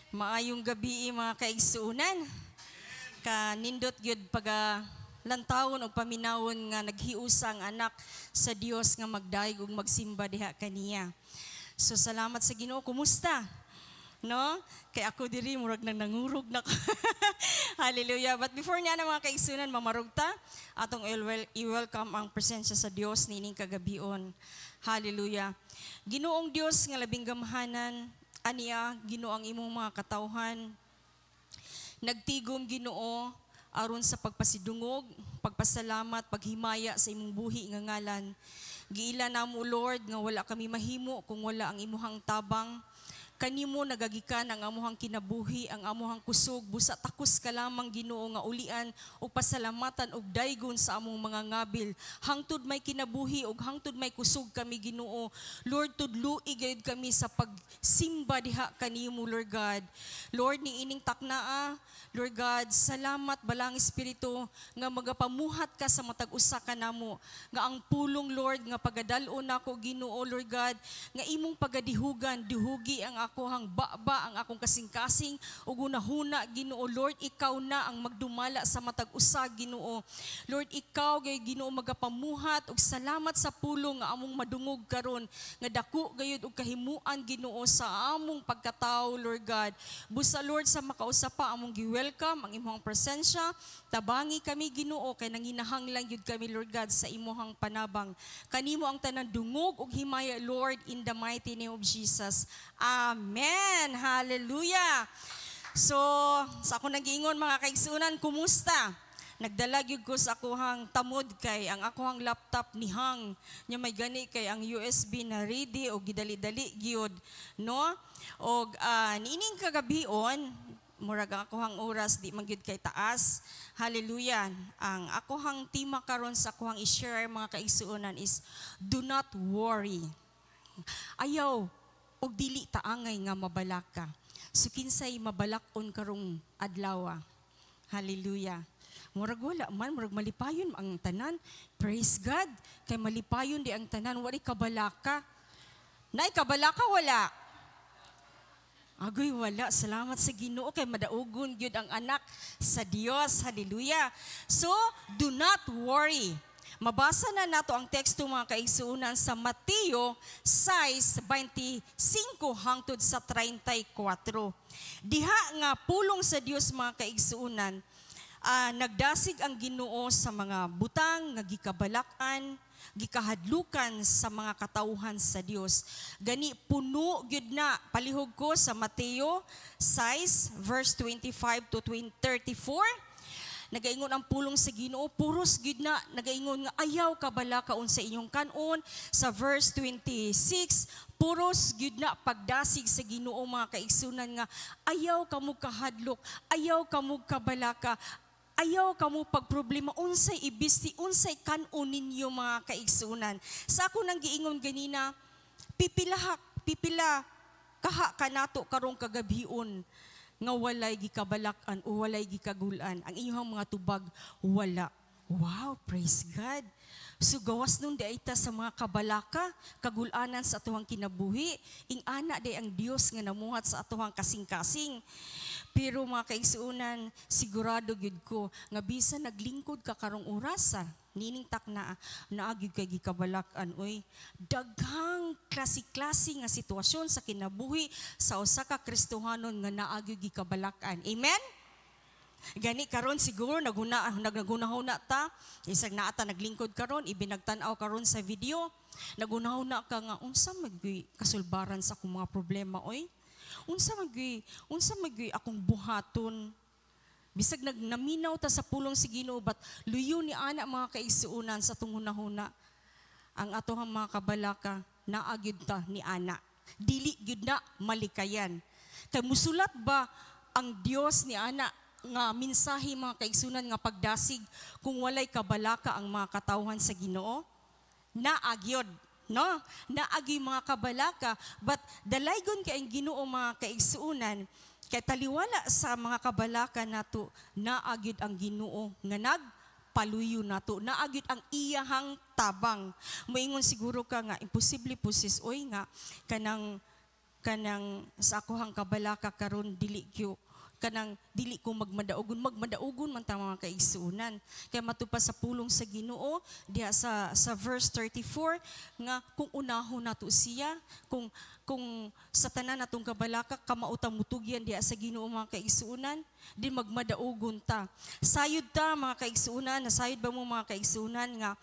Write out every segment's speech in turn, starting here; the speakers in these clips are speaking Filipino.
Maayong gabi mga kaigsuunan. Kanindot gyud lantawon o paminawon nga naghiusang anak sa Dios nga magdaig ug magsimba diha kaniya. So salamat sa Ginoo. Kumusta? No? Kay ako diri murag nang nangurog na ko. Hallelujah. But before niya na mga kaigsuunan mamarugta, atong i-welcome ang presensya sa Dios nining kagabion. Hallelujah. Ginoong Dios nga labing gamhanan, aniya Ginoo ang imong mga katawhan. Nagtigom Ginoo aron sa pagpasidungog, pagpasalamat, paghimaya sa imong buhi nga ngalan. Giila namo Lord nga wala kami mahimo kung wala ang imuhang tabang. Kanimo nagagikan ang amuhang kinabuhi, ang amuhang kusog, busa takos ka lamang Ginoo nga ulian o pasalamatan og daygon sa among mga ngabil. Hangtod may kinabuhi og hangtod may kusog kami Ginoo. Lord, tudloi gayud kami sa pagsimba diha kanimo Lord God. Lord, niining taknaa, Lord God, salamat balang Espiritu nga magapamuhat ka sa matag usa ka namo. Nga ang pulong Lord nga pagadal-on nako Ginoo Lord God, nga imong pagadihugan, dihugi ang akohang baba, ang akong kasing-kasing ug hunahuna Ginoo. Lord, ikaw na ang magdumala sa matag usa Ginoo. Lord, ikaw gayud Ginoo magapamuhat ug salamat sa pulong nga among madungog karon nga dako gayud og kahimuan Ginoo sa among pagkatawo Lord God. Busa Lord sa makausa pa among gi-welcome ang imong presensya. Tabangi kami Ginoo kay nanginahanglan gyud kami Lord God sa imong panabang. Kanimo ang tanan dungog ug himaya Lord in the mighty name of Jesus. Amen. Hallelujah. So, sa ako nag-iingon mga kaigsunan, kumusta? Nagdala gyud ko sa akohang tamod kay ang akohang laptop ni hang nya may gani kay ang USB na ready o gidali-dali gyud, no? Og niining kagabion, murag ang akohang oras di man gyud kay taas. Hallelujah. Ang akohang tema karon sa akohang i-share mga kaigsuonan is do not worry. Ayaw og dili taangay nga mabalak ka. So kinsay mabalak-on karong adlaw. Hallelujah. Murag wala man, murag malipayon ang tanan. Praise God. Kay malipayon di ang tanan, wala kabalaka. Nay kabalaka wala. Agoy wala. Salamat sa Ginoo kay madaugon gyud ang anak sa Dios. Hallelujah. So, do not worry. Mabasa na nato ang teksto mga kaigsuunan sa Mateo 6:25 hangtod sa 34. Diha nga pulong sa Dios mga kaigsuunan, nagdasig ang Ginoo sa mga butang nga gikabalakan, gikahadlukan sa mga katawhan sa Dios. Gani puno gyud na palihog ko sa Mateo 6:25 to 34. Nagaingon ang pulong sa Ginoo, puros gid na nagaingon nga ayaw kabalakaon sa inyong kanon. Sa verse 26, puros gid na pagdasig sa Ginoo mga kaigsunan nga ayaw kamo kahadlok, ayaw kamo kabalaka, ayaw kamo pagproblema unsay ibisti, unsay kanon ninyo mga kaigsunan. Sa ako nang giingon ganina, pipila kaha kanato karong kagabion nga walay gikabalakan o walay gikagulan. Ang inyong mga tubag, wala. Wow, praise God. So gawas nun di ay ta sa mga kabalaka, kagulanan sa atuhang kinabuhi, ing ana di ang Dios nga namuhat sa atuhang kasing-kasing. Pero mga kaigsuunan, sigurado gyud ko nga bisan naglingkod ka karong orasa, nining takna naagi kay gikabalakan oy daghang klase-klase nga sitwasyon sa kinabuhi sa usa ka Kristohanon nga naagi gikabalakan. Amen. Gani karon siguro nagunahon na ta isag naa ta naglingkod karon ibinagtan-aw karon sa video nagunahon na ka nga unsa maggi kasulbaran sa akong mga problema oy unsa maggi akong buhaton. Bisag nagnaminaw ta sa pulong si Ginoo but luyo ni ana mga kaigsuunan sa tunghunahuna ang atohang mga kabalaka naagyud ta ni ana. Dili gyud na malikayan. Kay musulat ba ang Dios ni ana nga mensahe mga kaigsunan nga pagdasig kung walay kabalaka ang mga katawhan sa Ginoo? Naagyod, no? Naagi mga kabalaka but dalaygon kay ang Ginoo mga kaigsuunan. Kay taliwala sa mga kabalaka nato, naagid ang Ginoo nga nagpaluyo nato, naagid ang iyahang tabang. Moingon siguro ka nga imposible po sis oy nga kanang kanang sa akohang kabalaka karon dili ko magmadaugon man ta mga kaigsunan kay matupa sa pulong sa Ginoo diha sa verse 34 nga kung unahon nato siya kung sa tanan natong kabalaka kamautang mutugyan diha sa Ginoo mga kaigsunan di magmadaugon ta sayod ta mga kaigsunan nasayod ba mo mga kaigsunan nga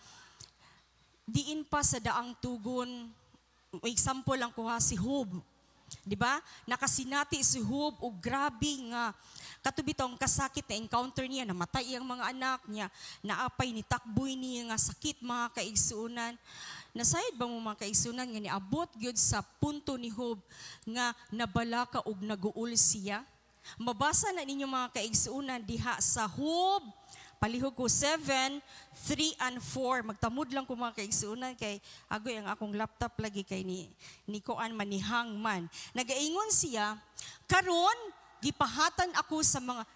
diin pa sa daang tugon example lang kuha si Job. Di ba? Nakasinati si Job o grabe nga katubitong kasakit na encounter niya, namatay ang mga anak niya, naapay ni takboy niya nga sakit mga kaigsunan. Nasayod ba mo mga kaigsunan nga niabot gyud sa punto ni Job nga nabalaka og naguul siya? Mabasa na ninyo mga kaigsunan diha sa Job palihog ko 7, 3 and 4. Magtamod lang ko mga kaigsunan kay agoy ang akong laptop lagi kay ni Koan manihang man. Nagaingon siya, karon gipahatan ako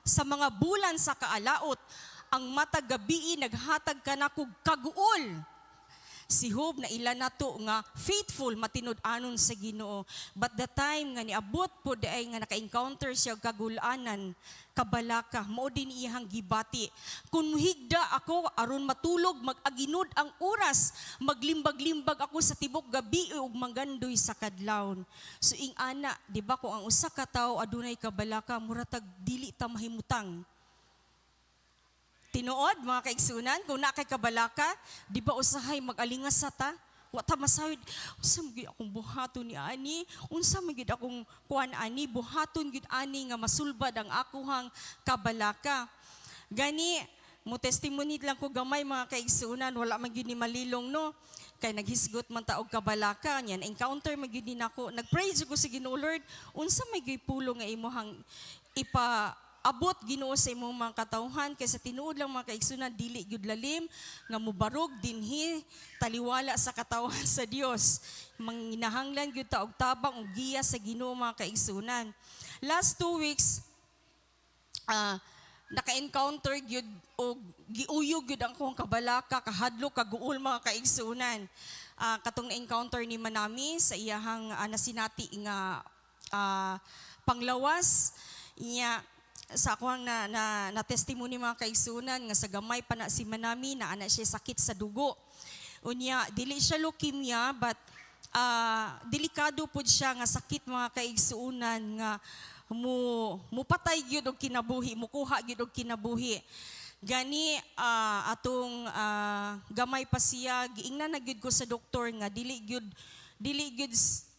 sa mga bulan sa kaalaot. Ang matag gabi naghatag kanako kaguol. Si Job na ila nato nga faithful matinud-anon sa Ginoo. But the time nga niabot po ay nga naka-encounter siya kagulanan, kabalaka, mao din iyang gibati. Kung higda ako aron matulog mag-aginod ang oras, maglimbag-limbag ako sa tibok gabi ug manggandoy sa kadlawon. So ing ana, di ba kung ang usa ka tawo adunay kabalaka, muratag dili ta mahimutang. Tinuod, mga kaigsunan, kung nakay kabalaka, di ba usahay mag-alingas sa ta? Wata masawid, unsa magid akong buhaton ni ani, unsa magid akong kuan ani, buhaton gid ani nga masulbad ang akuhang kabalaka. Gani, mo testimony lang ko gamay mga kaigsunan, wala man gyud ni malilong no. Kay naghisgot man ta og kabalaka niyan, encounter man gyud ni nako. Nagpraise ko sa Ginoo Lord, unsa may gipulong nga imong abot Ginoo sa imong mga katawhan kaysa tinuod lang mga kaigsunan dili gyud lalim nga mubarog dinhi taliwala sa katawhan sa Dios manginahanglan gyud ta og tabang og giya sa Ginoo mga kaigsunan. Last 2 weeks naka-encounter gyud og giuyog gyud ang akong kabalaka kahadlok kaguol mga kaigsunan. Katong na-encounter ni Manami sa iyahang nasinati nga panglawas niya sa akong na testimony mga kaigsunan nga sa gamay pa na si Manami na ana siya sakit sa dugo. Unya dili siya leukemia but delikado pud siya nga sakit mga kaigsunan nga mupatay gyud og kinabuhi, mukuha gyud og kinabuhi. Gani atong gamay pa siya giingnan na gyud ko sa doktor nga dili gyud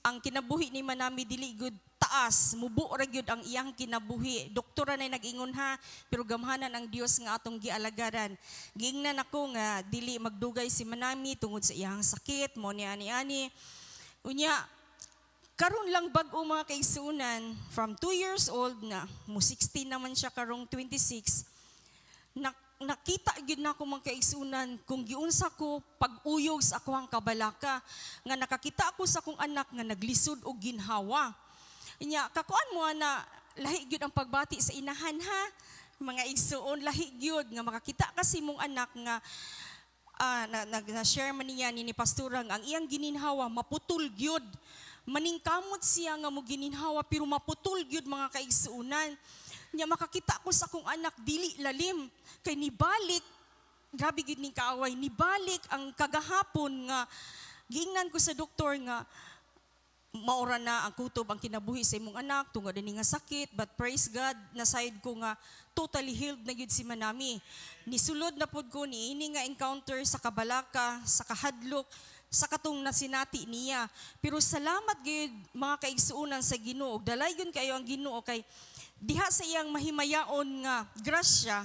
ang kinabuhi ni Manami dili gyud taas, mubo ra gyud ang iyang kinabuhi. Doktora na nag-ingon ha, pero gamhanan ang Dios nga atong gialagaran. Giingnan ako nga dili magdugay si Manami tungod sa iyang sakit, mo ni ani. Unya, karon lang bag-o mga kaigsunan, from 2 years old na, mo 16 naman siya karong 26, nakita gyud nako mga kaigsunan kung giunsa ko pag-uyog sa akong kabalaka nga nakakita ako sa akong anak nga naglisod og ginhawa. Inya kakuan mo na lahi gyud ang pagbati sa inahan ha mga igsuon lahi gyud nga makakita kasi mong anak nga na-share man niya ni pastorang ang iyang gininhawa maputol gyud maningkamot siya nga mo gininhawa pero maputol gyud mga kaigsuonan nya makakita ko sa akong anak dili lalim kay nibalik grabe gyud ning kaaway nibalik ang kagahapon nga giingnan ko sa doktor nga maura na ang kutob ang kinabuhi sa imong anak tungod ani nga sakit but praise God nasayod ko nga totally healed na gyud si Manami. Nisulod na pud ko niini nga encounter sa kabalaka, sa kahadlok, sa katong nasinati niya. Pero salamat gyud mga kaigsuonan sa Ginoo. Dalaygon kayo ang Ginoo kay diha sa iyang mahimayaon nga grasya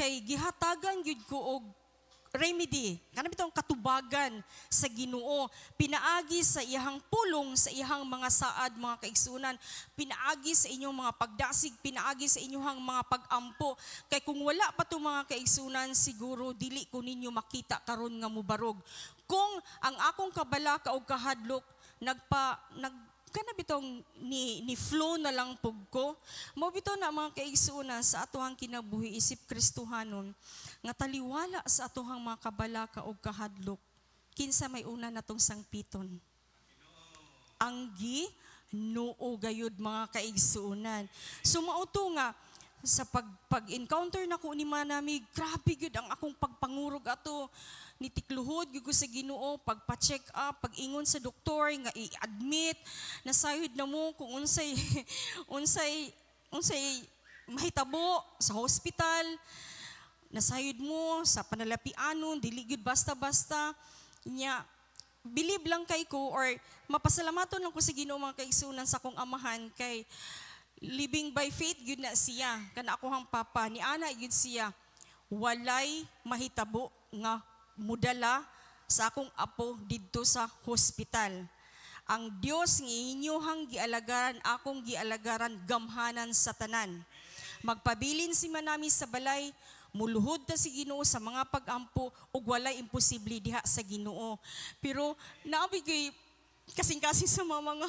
kay gihatagan gyud ko og remedy, kana bitong katubagan sa Ginoo, pinaagi sa iyang pulong sa iyang mga saad mga kaigsunan, pinaagi sa inyong mga pagdasig, pinaagi sa inyong mga pagampo. Kay kung wala pa to mga kaigsunan, siguro dili ko ninyo makita karon nga mubarog. Kung ang akong kabalaka o kahadlok kana bitong ni flow na lang pug ko, mo bitaw na mga kaigsunan sa atohang kinabuhi isip Kristohanon nga taliwala sa atohang mga kabalaka o kahadlok kinsa may una natong sangpiton. Anggi Noo gayud mga kaigsuunan. So mauto nga sa pag-encounter na ko ni Manami, grabe gyud ang akong pagpangurog ato. Nitikluhod gyud ko sa Ginoo, pagpa-check up, pag-ingon sa doktor nga i-admit, nasayod na mo kung unsay unsay mahitabo sa hospital, nasayod mo sa panalapianon, dili gyud basta-basta nya. Believe lang kay ko or mapasalamaton lang ko sa Ginoo mga kaigsunan sa akong amahan kay living by faith gyud na siya. Kana akohang papa ni ana gyud siya. Walay mahitabo nga mudala sa akong apo didto sa hospital. Ang Dios nga inyohang gialagaran, akong gialagaran gamhanan sa tanan. Magpabilin si Manami sa balay, muluhod ta si Ginoo sa mga pag-ampo ug walay imposible diha sa Ginoo. Pero naabigay kasing-kasing sa mga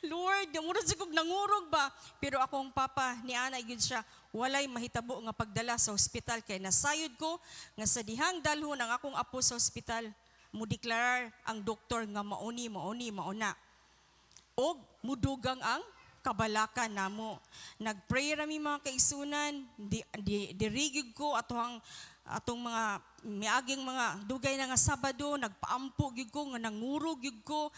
Lord, murag sigog nangurog ba? Pero akong papa ni ana gyud siya, walay mahitabo nga pagdala sa ospital kay nasayod ko nga sa dihang dalhon ang akong apo sa ospital, mo deklarar ang doktor nga mauna. Og mudugang ang kabalaka namo. Nagpray rami mga kaigsunan, dirigig ko atong mga miaging mga dugay na nga Sabado, nagpaampo gyud ko nga nangurog gyud ko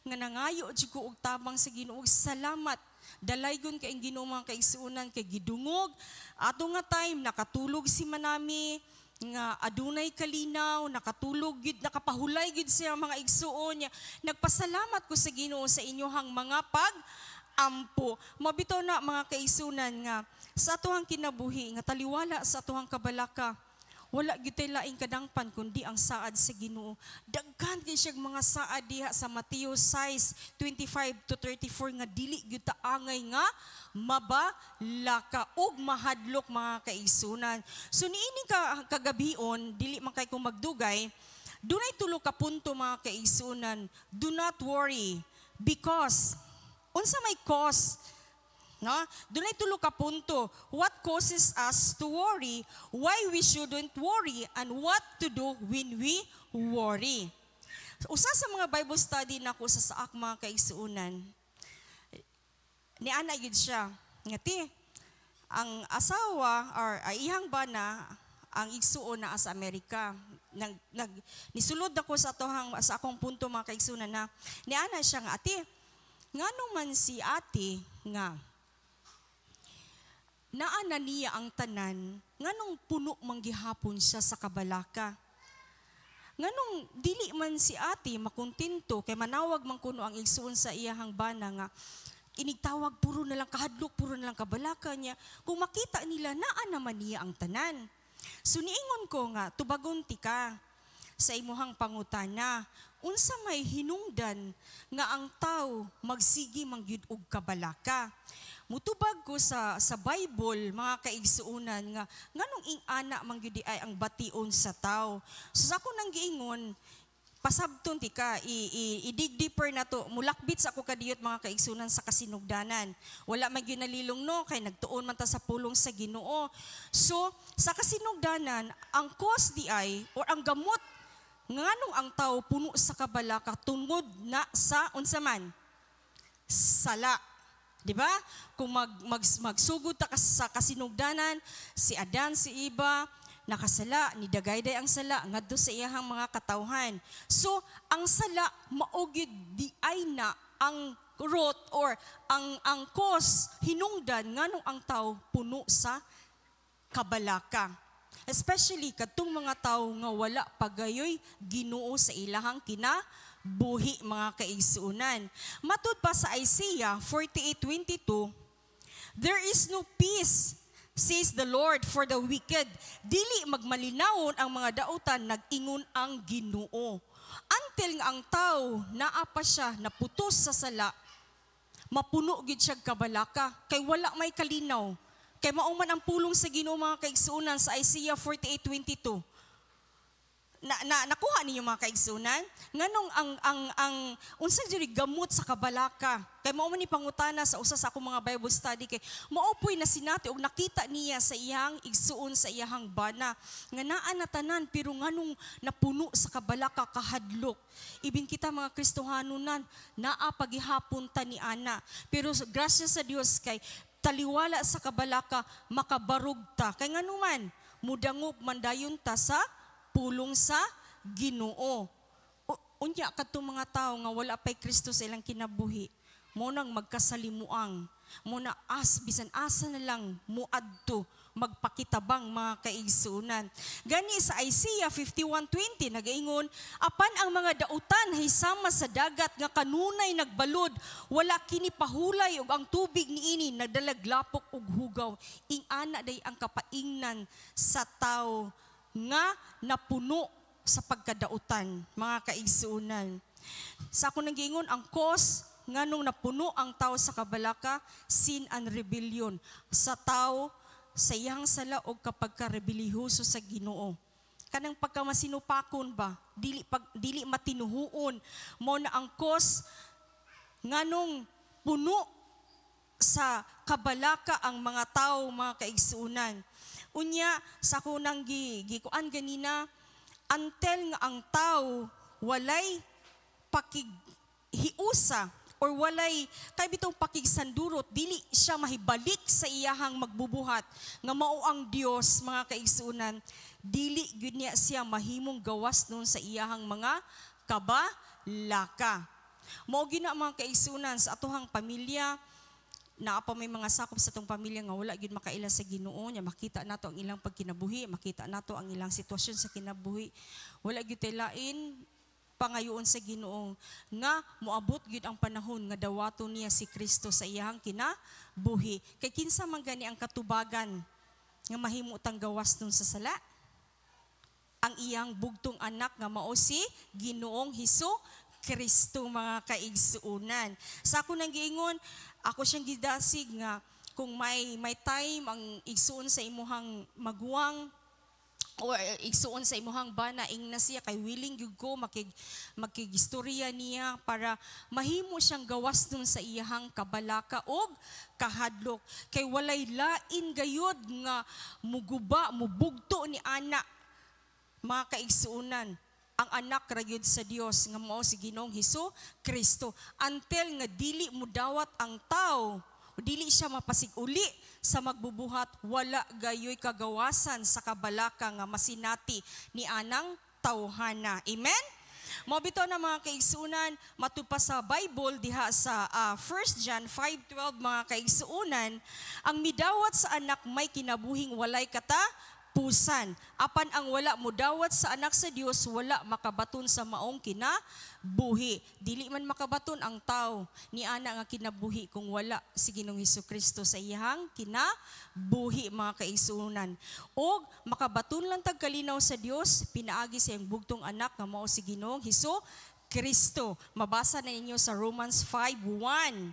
nga nangayo gyud ko og tabang sa Ginoo. Salamat. Dalaygon kay Ginoo mga kaigsunan kay gidungog ato nga time nakatulog si Manami nga adunay kalinaw, nakatulog gyud, nakapahulay gyud siya mga igsuon niya. Nagpasalamat ko sa Ginoo sa inyohang mga ampo. Mabitaw na mga kaisunan nga sa atuhang kinabuhi nga taliwala sa atuhang kabalaka, wala gyud tay laing kadangpan kundi ang saad sa Ginoo. Daghan kay siya mga saad diha sa Mateo 6:25-34 nga dili gyud ta angay nga mabalaka ug mahadlok mga kaisunan. So niini kagabion dili man kay ko magdugay, dunay tulo ka punto mga kaisunan. Do not worry because unsa may cause, no? Dunay tulo ka punto. What causes us to worry, why we shouldn't worry, and what to do when we worry. Usa sa mga Bible study nako sa saak mga kaigsuunan, ni ana gyud siya ngati ang asawa or ihang bana ang igsuon na sa Amerika. Nisulod ako sa akong punto mga kaigsuunan na ni ana siya nga ati ngano man si ate nga naana niya ang tanan, nganong puno manggihapon siya sa kabalaka. Nganong dili man si ate makontento kay manawag man kuno ang igsuon sa iyahang bana nga inigtawag puro na lang kahadlok, puro na lang kabalaka niya. Kung makita nila naa naman niya ang tanan. So niingon ko nga tubagon ti ka sa imuhang pangutana, unsa may hinungdan nga ang tao magsigi mangyud og kabalaka. Mutubag ko sa Bible mga kaigsuunan nga nganong ing-ana mangyud ay ang bation sa tao. So sa ako nang giingon pasabton ti ka i-dig deeper na to, mulakbit sa ako kadiyot mga kaigsunan sa kasinugdanan. Wala man gyud nalilong no kay nagtuon man ta sa pulong sa Ginoo. So sa kasinugdanan ang cause di ay or ang gamot nganong ang tao puno sa kabalaka tungod na sa unsa man sala, di ba? Kung magsugod ta sa kasinugdanan, si Adan, si Eva nakasala, ni dagayday ang sala ngadto sa iyahang mga katawhan. So ang sala maugid di ay na ang root or ang cause hinungdan nganong ang tao puno sa kabalaka. Especially katong mga tao nga wala pagayoy Ginoo sa ilahang kinabuhi mga kaigsuunan. Matud pa sa Isaiah 48:22, there is no peace, says the Lord, for the wicked. Dili magmalinawon ang mga dautan, nag-ingon ang Ginoo. Until nga ang tao naa pa siya naputos sa sala, mapuno gid siya kabalaka kay wala may kalinaw. Kay mauman ang pulong sa Ginoo mga kaigsuunan sa Isaiah 48:22. nakuha ninyo mga kaigsunan nganong ang unsa diri gamot sa kabalaka kay mao man ni pangutana sa usa sa akong mga Bible study kay maopoy na sinati og nakita niya sa iyang igsuon sa iyang bana nga naa na tanan pero nganong napuno sa kabalaka kahadlok ibin kita mga Kristohanunan naa pagihapon ta ni ana pero grasya sa Dios kay taliwala sa kabalaka makabarog ta kay nganuman mudangop mandayon ta sa pulong sa Ginoo. Unya kadtong mga tao nga wala pay Kristo sa ilang kinabuhi, mo nang magkasalimuang, mo na bisan asa na lang muadto magpakitabang mga kaigsunan. Gani sa Isaiah 51:20 nagaingon, apan ang mga dautan hisama sa dagat nga kanunay nagbalod, wala kini pahulay ug ang tubig niini nagdalaglapok og hugaw. Ing ana day ang kapaingnan sa tao nga napuno sa pagkadautan, mga kaigsuunan. Sa ako nag-ingon, ang cause nganong napuno ang tao sa kabalaka, sin and rebellion sa tao sa iyang sala og kapag karebeliyoso sa Ginoo. Kanang pagkamasinupakon ba, dili matinuhuon mo na ang cause nganong puno sa kabalaka ang mga tao, mga kaigsuunan. Unya sa kunang gikuan ganina until nga ang tao walay pakighiusa or walay kay bitong pakigsandurot dili siya mahibalik sa iyahang magbubuhat nga mao ang Dios, mga kaigsuunan, dili gyud niya siya mahimong gawas nun sa iyahang mga kabalaka. Mao gina mga kaigsuunan sa atohang pamilya naa pa may mga sakop sa tong pamilya nga wala gyud makaila sa Ginoo nya makita nato ang ilang pagkinabuhi, makita nato ang ilang sitwasyon sa kinabuhi, wala gyud tay lain pangayoon sa Ginoo nga moabot gyud ang panahon nga dawaton niya si Kristo sa iyang kinabuhi. Kay kinsa man gani ang katubagan nga mahimo tang gawas nun sa sala? Ang iyang bugtong anak nga mao si Ginoong Kristo, mga kaigsuunan. Sa ako nang giingon, ako siyang gidasig nga kung may time ang igsuon sa imuhang maguwang o igsuon sa imuhang bana ing na siya kay willing gyud ko makigistorya niya para mahimo siyang gawas dun sa iyahang kabalaka og kahadlok kay walay lain gayud nga muguba mubugto ni ana, mga kaigsuunan. Ang anak ra gyud sa Dios nga mao si Ginoong Kristo until nga dili mo dawat ang tao dili siya mapasig-uli sa magbubuhat wala gayoy kagawasan sa kabalaka nga masinati ni anang tawhana. Amen. Mao bitaw na mga kaigsuunan matupa sa Bible diha sa 1 John 5:12, mga kaigsuunan, ang midawat sa anak may kinabuhing walay katapusan. Apan ang wala mudawat sa anak sa Dios wala makabaton sa maong kinabuhi. Dili man makabaton ang tao ni ana nga kinabuhi kung wala si Ginoong Hesukristo sa iyang kinabuhi, mga kaigsuunan. Og makabaton lang tag kalinaw sa Dios pinaagi sa iyang bugtong anak nga mao si Ginoong Hesukristo. Mabasa na ninyo sa Romans 5:1.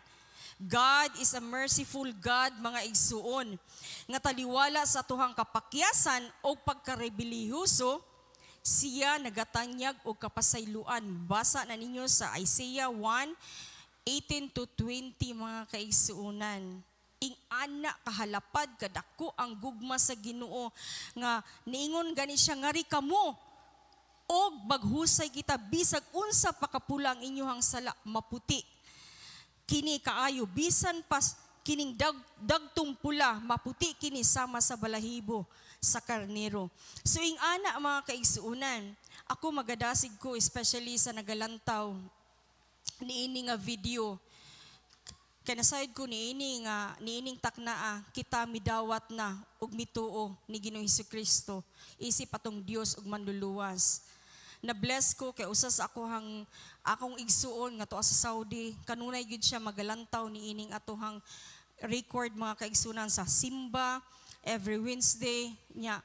God is a merciful God, mga igsuon, nga taliwala sa tuhang kapakyasan o pagkarebeliyoso, siya nagatanyag o kapasayloan. Basa na ninyo sa Isaiah 1:18-20, mga kaigsuunan. Ing ana kahalapad kadako ang gugma sa Ginoo nga niingon gani siya ngari kamo og maghusay kita bisag unsa pakapulang inyohang sala maputi kini kaayo bisan pas kining dagtong pula maputi kini sama sa balahibo sa karnero. So ing ana, mga kaigsuunan, ako magadasig ko especially sa nagalantaw niini nga video. Kaya nasayod ko niining taknaa kita midawat na ug mituo ni Ginoong Hesukristo isip atong Dios ug manluluwas. Na-bless ko kay usas akong igsuon nga tuwa sa Saudi. Kanunay gid siya magalantaw niining atohang record, mga kaigsunan, sa simba every Wednesday nya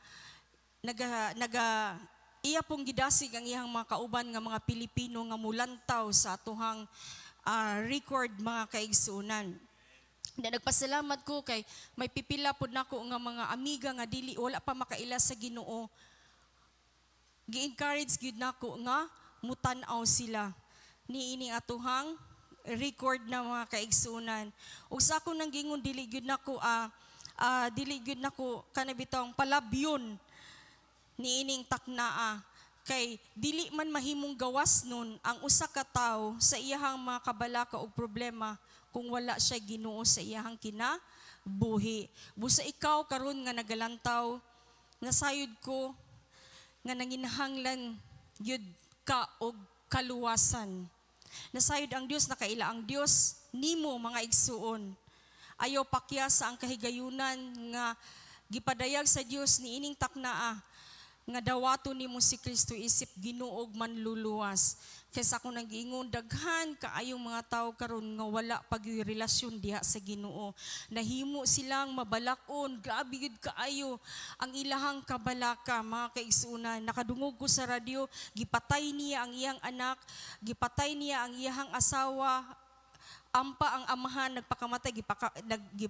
iya pong gidasig ang iyang mga kauban nga mga Pilipino nga mulantaw sa atohang record, mga kaigsunan. Nagpasalamat ko kay may pipila pud nako nga mga amiga nga dili wala pa makaila sa Ginoo. gi-encourage gyud nako nga mutan-aw sila niining atuhang record na mga kaigsunan. Ug sa ako nang gingon dili gyud nako kanabitong palabyon niining taknaa kay dili man mahimong gawas nun ang usa ka tawo sa iyahang mga kabalaka ug problema kung wala siya Ginoo sa iyahang kinabuhi. Busa ikaw karon nga nagalantaw, nasayod ko nga nanginahanglan gyud ka og kaluwasan. Nasayod ang Dios, nakaila ang Dios nimo mga igsuon. Ayaw pakyasa ang kahigayunan nga gipadayag sa Dios niining taknaa nga dawato nimo si Kristo isip Ginoo ug manluluwas. Kaysa kung nag-ingon daghan kaayong mga tao karon nga wala pagyoy relasyon diha sa Ginoo. Nahimo silang mabalakon, grabe gid kaayo ang ilahang kabalaka mga kaigsunan. Nakadungog ko sa radyo, gipatay niya ang iyang anak, gipatay niya ang iyang asawa, ampa ang amahan nagpakamatay,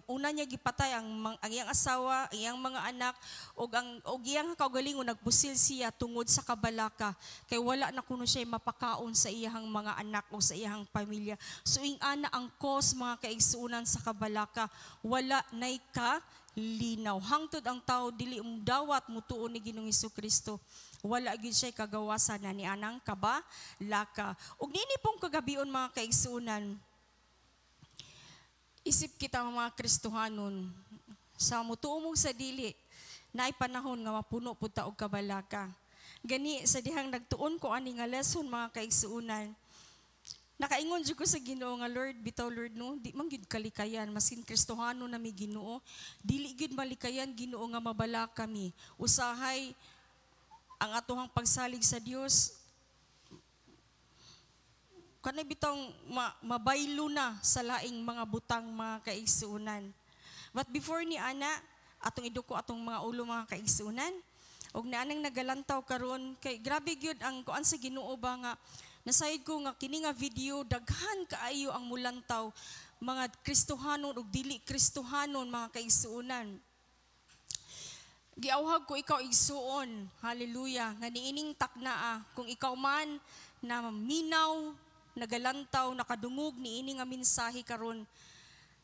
una niya gipatay ang iyang asawa, ang iyang mga anak, og iyang kaugalingon nagpusil siya tungod sa kabalaka kay wala na kuno siya mapakaon sa iyang mga anak o sa iyang pamilya. So ing ana ang cause mga kaigsuunan sa kabalaka, wala nay ka linaw. Hangtod ang tao dili dawat mutuo ni Ginoong Hesukristo, wala gyud siya kagawasan na ni anang kabalaka. Ug nini pong kagabion mga kaigsuunan, isip kita mga Kristohanon, sa mutuo mong sa dili, naay panahon nga mapuno po ta og kabalaka. Gani sa dihang nagtuon ko ani nga lesson mga kaigsuunan, nakaingon jud ko sa Ginoo nga Lord, bitaw Lord no, di man gyud kalikayan, maskin Kristohanon na mi Ginoo, dili gyud malikayan Ginoo nga mabalaka mi. Usahay ang atohang pagsalig sa Dios, kanay bitong mabaylo na sa laing mga butang mga kaigsuunan. But before ni ana, atong iduko atong mga ulo mga kaigsuunan, og naanang nagalantaw karon kay grabe gyud ang kuan sa Ginoo ba nga nasayod ko nga kini nga video daghan kaayo ang mulantaw mga Kristohanon ug dili Kristohanon mga kaigsuunan. Giawhag ko ikaw igsuon, hallelujah, nga niining taknaa kung ikaw man na minaw nagalantaw, nakadungog ni ini nga mensahe karon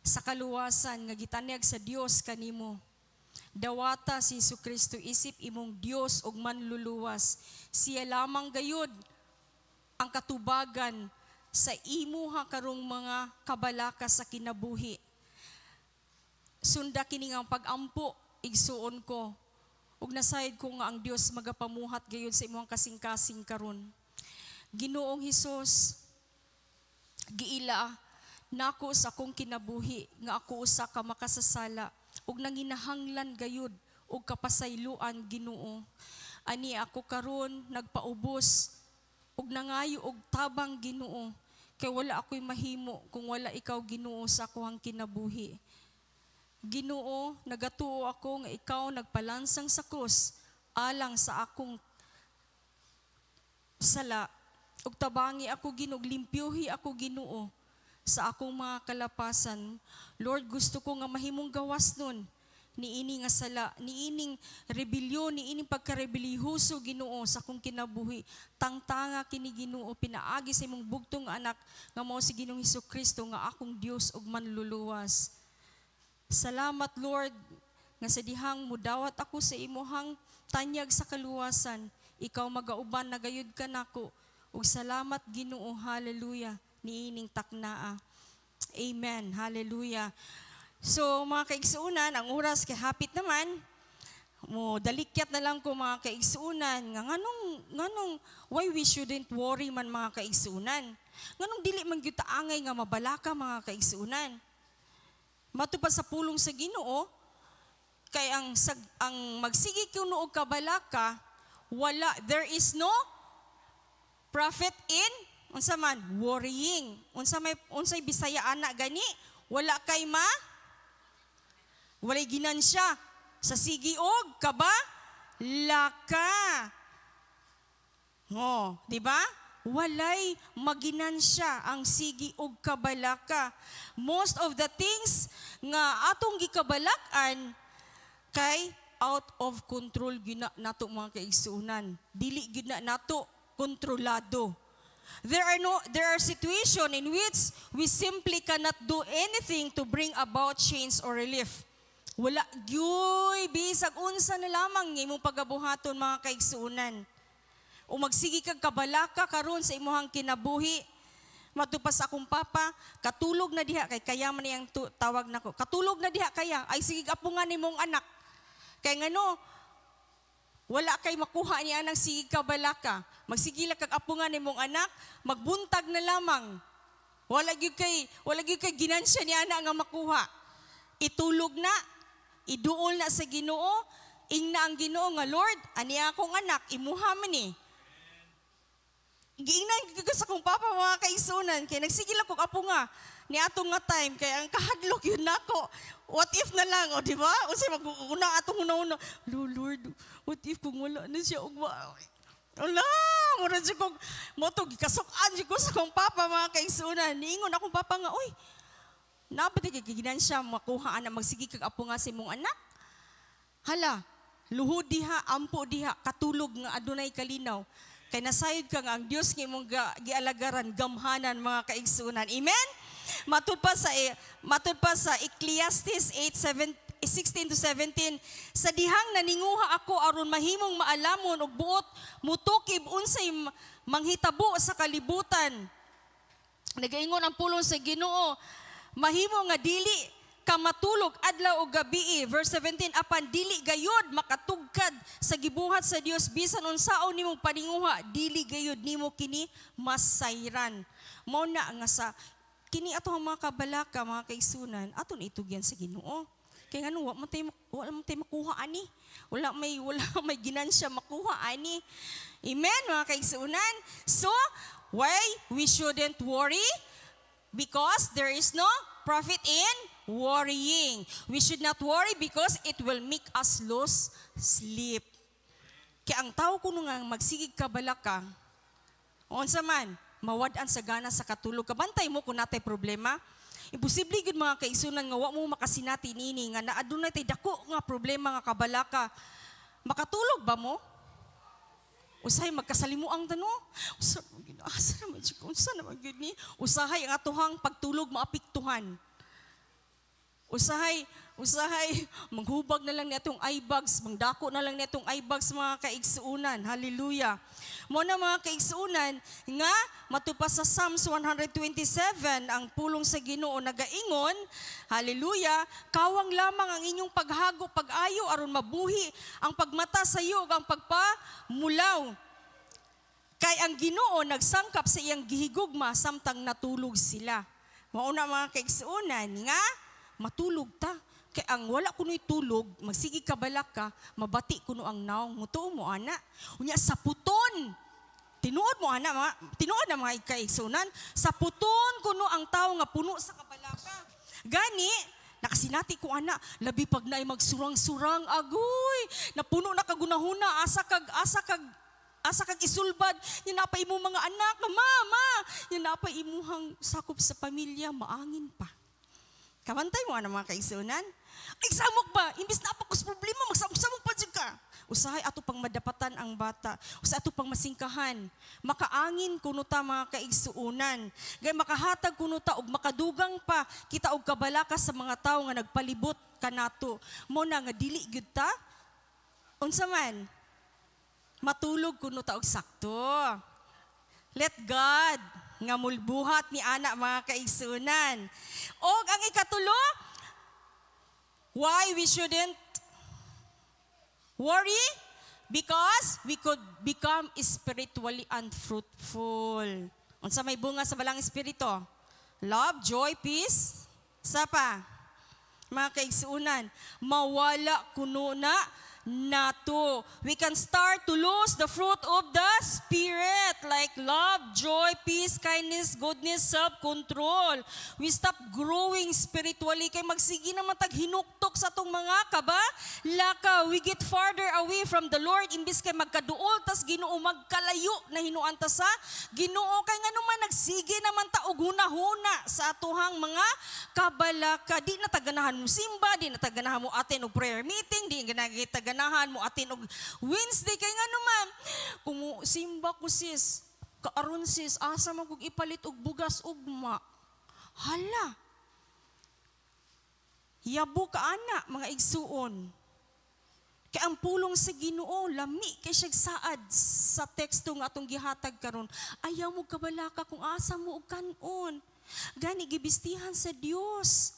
sa kaluwasan nga gitanyag sa Dios kanimo. Dawata si Hesukristo isip imong Dios ug manluluwas. Siya lamang gayud ang katubagan sa imuha karong mga kabalaka sa kinabuhi. Sunda kini nga pag-ampo igsuon ko. Ug nasayod ko nga ang Dios magapamuhat gayud sa imong kasing-kasing karon. Ginoong Hesus, giila nako sa akong kinabuhi nga ako usa ka makasasala ug nanginahanglan gayud og kapasayloan Ginoo. Ani ako karon nagpaubos ug nangayo og tabang Ginoo kay wala ako'y mahimo kung wala ikaw Ginoo sa akong kinabuhi. Ginoo, nagatuo ako nga ikaw nagpalansang sa krus alang sa akong sala. Ug tabangi ako Ginoo, limpyuhi ako Ginoo sa akong mga kalapasan. Lord, gusto ko nga mahimong gawas nun niini nga sala, niining rebelyon, niining pagkarebelihuso Ginoo sa akong kinabuhi. Tangtanga kini Ginoo, pinaagi sa imong bugtong anak nga mao si Ginoong Hesukristo nga akong Dios ug manluluwas. Salamat Lord nga sa dihang mudawat ako sa imuhang tanyag sa kaluwasan, ikaw magauban na gayud ka nako. Ug salamat Ginoo, hallelujah, niining taknaa. Amen, hallelujah. So mga kaigsuunan, ang oras kay hapit naman, mo dalikyat na lang ko mga kaigsuunan, nga nganong why we shouldn't worry man mga kaigsuunan. Nganong dili man gyud taangay nga mabalaka mga kaigsuunan. Matupad sa pulong sa Ginoo, kay ang magsigi kuno og kabalaka, there is no profit in unsa man worrying. Unsay Bisaya ana gani? Walay ginansya sa sige og kabalaka. Di ba? Walay maginansya ang sige og kabalaka. Most of the things nga atong gikabalakan kay out of control gina nato mga kaigsunan. Dili gina nato kontrolado. There are situations in which we simply cannot do anything to bring about change or relief. Wala gyoy bisag unsa na lamang imong pagabuhaton mga kaigsunan. O magsigi kag kabalaka karon sa imong kinabuhi. Matupas akong papa, katulog na diha kay kaya man niyang tawag nako. Katulog na diha kaya ay sige apungan nimong anak. Kay ngano wala kay makuha niya ng sige kabalaka. Magsigila kag apungan nimong anak, magbuntag na lamang. Wala gyud kay ginansya niya na nga makuha. Itulog na, iduol na sa Ginoo, ingna ang Ginoo nga Lord, ani akong anak imuha man ni. Giingnan ko sa kong papa mga kaisunan kay nagsigil ako apo nga ni atong nga time kay ang kahadlok yun nako. What if na lang, o di ba? Unsay maguna atong una-una. Lord, what if kung wala na siya ugma? Ala, mura siya kong moto gikasukan siya ko sa kong papa mga kaisunan. Niingon akong papa nga, oy, napati kagiginan siya makuha na magsigi kag apo nga sa imong anak. Hala, luhod diha, ampo diha, katulog nga adunay kalinaw. Kay nasayod ka nga ang Dios nga imong gialagaran gamhanan mga kaigsunan. Amen? Matud pa sa Ecclesiastes 8:16-17, sa dihang naninguha ako aron mahimong maalamon og buot mutukib unsay manghitabo sa kalibutan. Nagaingon ang pulong sa Ginoo, mahimo nga dili ka matulog adlaw o gabi. Verse 17, apan dili gayud makatugkad sa gibuhat sa Dios bisan unsaon nimong paninguha, dili gayud nimo kini masayran. Mao na nga sa kini atong mga kabalaka mga kaigsunan, aton itugyan sa Ginoo. Kay ngano wala man tay makuha ani. Wala may ginansya makuha ani. Amen mga kaigsunan. So, why we shouldn't worry? Because there is no profit in worrying. We should not worry because it will make us lose sleep. Kaya ang tao kuno nga magsigig kabalaka, unsa man, mawad-an sa gana sa katulog. Kabantay mo kung natay problema. Imposible gud mga kaigsunan nga wa mo makasinati nini nga naadunay tay dako nga problema nga kabalaka. Makatulog ba mo? Usahay magkasalimuang tano. Asa naman siya, unsa naman gud ni? Usahay ang atuhang pagtulog maapektuhan. Usahay, manghubag na lang nitong eye bags, mangdako na lang nitong eye bags mga kaigsuunan. Hallelujah. Mo na mga kaigsuunan, nga matupas sa Psalms 127, ang pulong sa Ginoo nagaingon, hallelujah, kawang lamang ang inyong paghago, pag-ayo, aron mabuhi, ang pagmata sa iyo, ang pagpamulaw. Kay ang Ginoo nagsangkap sa iyang gihigugma, samtang natulog sila. Mauna mga kaigsuunan, nga, matulog ta. Kaya ang wala kuno'y tulog, magsigi kabalaka, mabati kuno ang naong. Mutuo mo, ana. Unya, sa puton. Tinuod mo, ana. Tinuod na mga kaigsunan. Sa puton kuno ang tao nga puno sa kabalaka. Gani, nakasinati ko, ana. Labi pag naay magsurang-surang, agoy. Napuno na kagunahuna, asa kag isulbad, yan na pa imo mga anak, mama, yan na pa imuhang sakop sa pamilya, maangin pa. Kabantay mo na mga kaigsunan. Ay, samok ba? Imbis na apakos problema, magsamok pa dyan ka. Usahay ato pang madapatan ang bata. Usahay ato pang masingkahan. Makaangin kuno ta mga kaigsuunan. Gay makahatag kuno ta og makadugang pa kita og kabalaka sa mga tawo nga nagpalibot kanato. Mo na nga dili gyud ta. Unsa man? Matulog kuno ta og sakto. Let God nga mulbuhat ni ana mga kaigsunan. Og ang ikatulo, why we shouldn't worry? Because we could become spiritually unfruitful. Unsa may bunga sa balang espiritu? Love, joy, peace. Sapa? Mga kaigsuunan, mawala kuno na nato. We can start to lose the fruit of the Spirit like love, joy, peace, kindness, goodness, self-control. We stop growing spiritually kay magsigi na matag hinuktok sa tong mga kabalaka. We get farther away from the Lord imbis kay magkaduol tas Ginoo magkalayo na hinuan ta sa Ginoo kay ngano man nagsige naman ta og hunahuna sa atuhang mga kabalaka. Di na taganahan mo simba, di na taganahan mo aten og prayer meeting, di na taganahan ganahan mo atin og Wednesday kay nga naman kung simba ko sis kaaron sis asa man kog ipalit og bugas ugma. Hala. Yabo ka ana mga igsuon. Kay ang pulong sa Ginoo lami kay siya saad sa teksto nga atong gihatag karon. Ayaw mo kabalaka kung asa mo og kanon. Gani gibistihan sa Dios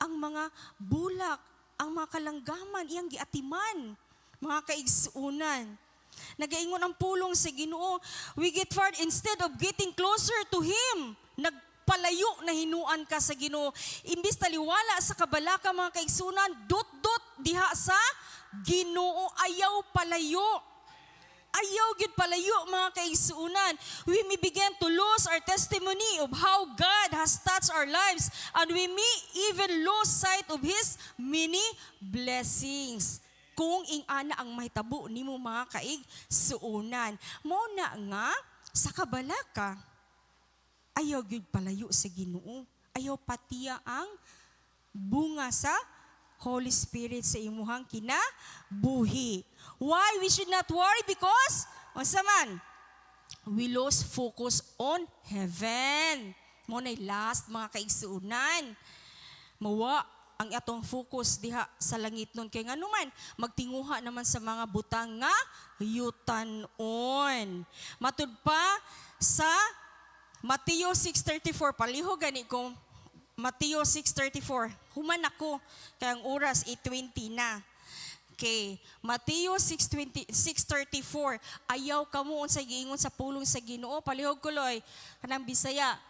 ang mga bulak, ang mga kalanggaman iyang giatiman, mga kaigsuunan. Nagaingon ang pulong sa Ginoo, we get far instead of getting closer to Him. Palayo na hinuan ka sa Ginoo. Imbis taliwala sa kabalaka mga kaigsunan, dot diha sa Ginoo, ayaw palayo. Ayaw gid palayo mga kaigsuunan. We may begin to lose our testimony of how God has touched our lives and we may even lose sight of His many blessings. Kung ing-ana ang mahitabo nimo mga kaigsuunan. Mao na nga sa kabalaka, ayaw gid palayo sa Ginoo. Ayaw patiya ang bunga sa Holy Spirit sa imuhang kinabuhi. Why we should not worry? Because, unsa man, we lose focus on heaven. Mo na last mga kaigsuunan. Mawa ang atong focus diha sa langit nun. Kaya nga naman, magtinguha naman sa mga butang nga yutan-on. Matud pa sa Mateo 6:34, paliho gani ko, Mateo 6:34, human ako, kaya ang oras 8:20 na. Okay, Mateo 6:34, ayaw kamo sa giingon sa pulong sa Ginoo, palihog kuloy, kanang Bisaya,